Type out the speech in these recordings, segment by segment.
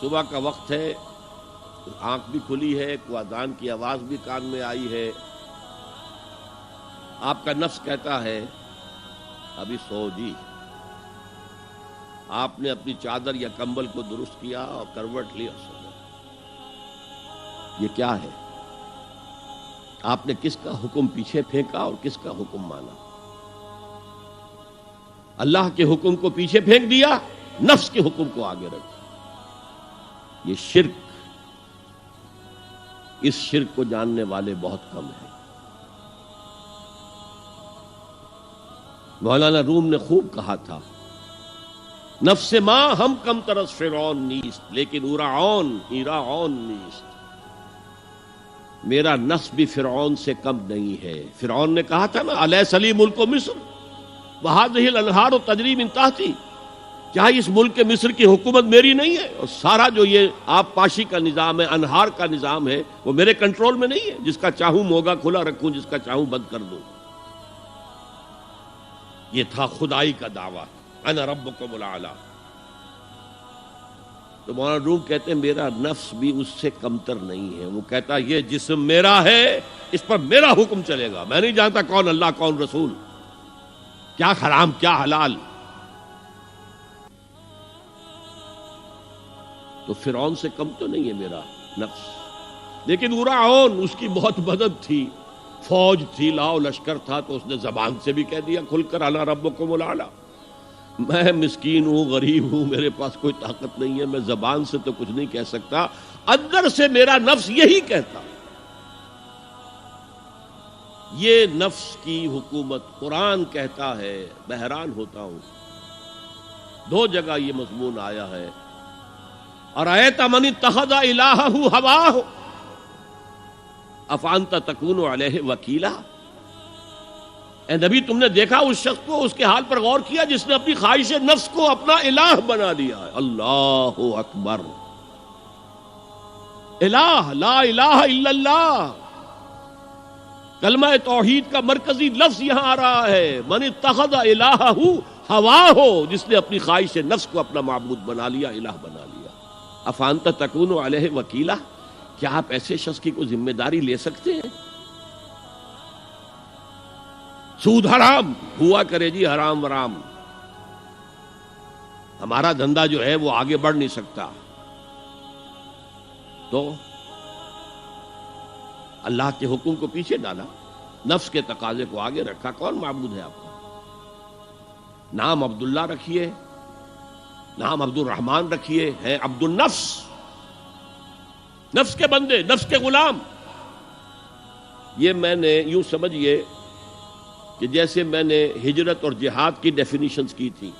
صبح کا وقت ہے، آنکھ بھی کھلی ہے، کوئی اذان کی آواز بھی کان میں آئی ہے، آپ کا نفس کہتا ہے ابھی سو جی۔ آپ نے اپنی چادر یا کمبل کو درست کیا اور کروٹ لی اور سو گئے۔ یہ کیا ہے؟ آپ نے کس کا حکم پیچھے پھینکا اور کس کا حکم مانا؟ اللہ کے حکم کو پیچھے پھینک دیا، نفس کے حکم کو آگے رکھا۔ یہ شرک، اس شرک کو جاننے والے بہت کم ہیں۔ مولانا روم نے خوب کہا تھا، نفس ما ہم کم ترس فرعون نیست لیکن اورعون ایراعون نیست۔ میرا نفس بھی فرعون سے کم نہیں ہے۔ فرعون نے کہا تھا نا الیس لی ملک مصر وہذہ الانہار تجری من تحتی، کیا اس ملک مصر کی حکومت میری نہیں ہے؟ اور سارا جو یہ آب پاشی کا نظام ہے، انہار کا نظام ہے، وہ میرے کنٹرول میں نہیں ہے؟ جس کا چاہوں موگا کھلا رکھوں، جس کا چاہوں بند کر دوں۔ یہ تھا خدائی کا دعویٰ، انا ربکم الاعلی۔ تو مولانا روم کہتے ہیں میرا نفس بھی اس سے کمتر نہیں ہے۔ وہ کہتا یہ جسم میرا ہے، اس پر میرا حکم چلے گا، میں نہیں جانتا کون اللہ کون رسول، کیا حرام کیا حلال۔ تو فرعون سے کم تو نہیں ہے میرا نفس، لیکن اورعون اس کی بہت مدد تھی، فوج تھی، لاؤ لشکر تھا، تو اس نے زبان سے بھی کہہ دیا کھل کر انا ربکم الاعلی۔ میں مسکین ہوں، غریب ہوں، میرے پاس کوئی طاقت نہیں ہے، میں زبان سے تو کچھ نہیں کہہ سکتا، اندر سے میرا نفس یہی کہتا۔ یہ نفس کی حکومت قرآن کہتا ہے، میں حیران ہوتا ہوں۔ دو جگہ یہ مضمون آیا ہے، ارأیت من اتخذ الہہ ہواہ افانت تکون علیہ وکیلا۔ اے نبی تم نے دیکھا اس شخص کو، اس کے حال پر غور کیا جس نے اپنی خواہش نفس کو اپنا الہ بنا لیا ہے۔ اللہ اکبر، الہ لا الہ الا اللہ، کلمہ توحید کا مرکزی لفظ یہاں آ رہا ہے، من اتخذ الہہ ہواہ، جس نے اپنی خواہش نفس کو اپنا معبود بنا لیا، الہ بنا لیا۔ افانت تکون علیہ وکیلا، کیا آپ ایسے شخص کی کوئی ذمہ داری لے سکتے ہیں؟ سود حرام ہوا کرے جی، حرام ورام، ہمارا دھندا جو ہے وہ آگے بڑھ نہیں سکتا۔ تو اللہ کے حکم کو پیچھے ڈالا، نفس کے تقاضے کو آگے رکھا۔ کون معبود ہے آپ کا؟ نام عبداللہ رکھیے، نام عبد الرحمن رکھیے، ہے عبد النفس، نفس کے بندے، نفس کے غلام۔ یہ میں نے یوں سمجھیے کہ جیسے میں نے ہجرت اور جہاد کی ڈیفینیشنز کی تھی۔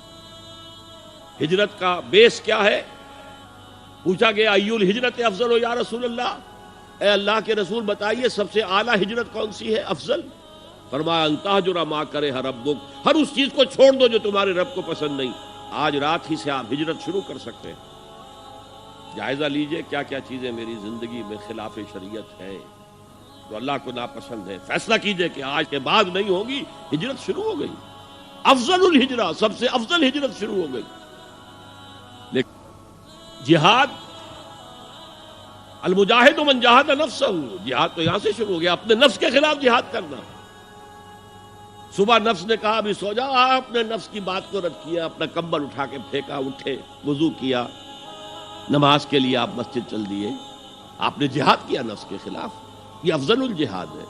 ہجرت کا بیس کیا ہے؟ پوچھا گیا ای الہجرت افضل یا رسول اللہ، اے اللہ کے رسول بتائیے سب سے اعلیٰ ہجرت کون سی ہے، افضل؟ فرمایا ان تہجر ما کرہ ربک، ہر اس چیز کو چھوڑ دو جو تمہارے رب کو پسند نہیں۔ آج رات ہی سے آپ ہجرت شروع کر سکتے ہیں۔ جائزہ لیجئے کیا کیا چیزیں میری زندگی میں خلاف شریعت ہے، تو اللہ کو ناپسند ہے، فیصلہ کیجئے کہ آج کے بعد نہیں ہوگی۔ ہجرت شروع ہو گئی، افضل الہجرہ، سب سے افضل ہجرت شروع ہو گئی۔ لیکن جہاد، المجاہد من جاہد نفسہ، جہاد تو یہاں سے شروع ہو گیا، اپنے نفس کے خلاف جہاد کرنا۔ صبح نفس نے کہا ابھی سو جاؤ، آپ نے نفس کی بات کو رد کیا، اپنا کمبل اٹھا کے پھینکا، اٹھے، وضو کیا، نماز کے لیے آپ مسجد چل دیے، آپ نے جہاد کیا نفس کے خلاف۔ یہ افضل الجہاد ہے۔